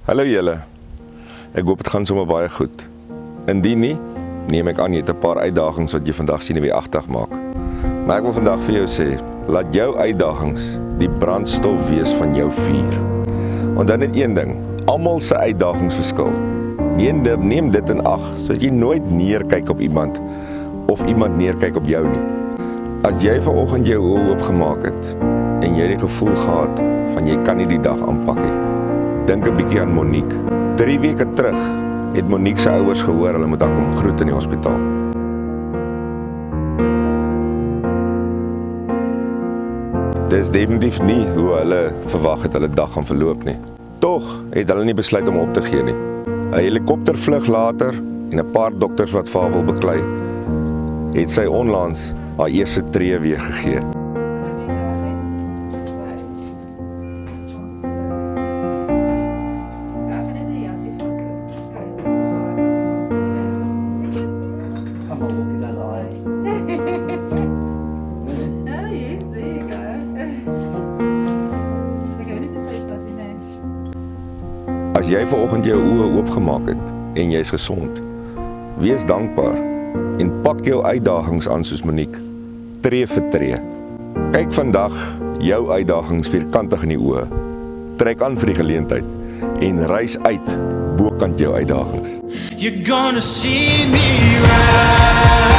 Hallo julle, ek hoop het gaan sommer baie goed. Indien nie, neem ek aan jy het 'n paar uitdagings wat jy vandag sien wie agtig maak. Maar ek wil vandag vir jou sê, laat jou uitdagings die brandstof wees van jou vuur. Want dan net een ding, almal se uitdagings verskil. Neem dit in ag, sodat jy nooit neerkyk op iemand of iemand neerkyk op jou nie. As jy vanoggend jou oë oopgemaak het en jy die gevoel gehad van jy kan nie die dag aanpak nie, dink 'n bietjie aan Monique. 3 weke terug het Monique se ouers gehoor hulle moet haar kom groet in die hospitaal. Dit is definitief nie hoe hulle verwag het hulle dag gaan verloop nie. Tog het hulle nie besluit om op te gee nie. 'n Helikoptervlug later en 'n paar dokters wat vir haar wil beklei, het sy onlangs haar eerste tree weer gegee. As jy vanoggend jou oë oopgemaak het en jy's gesond, wees dankbaar en pak jou uitdagings aan soos Monique, tree vir tree. Kyk vandag jou uitdagings vierkantig in die oë, trek aan vir die geleentheid en reis uit bokant jou uitdagings. You're gonna see me rise.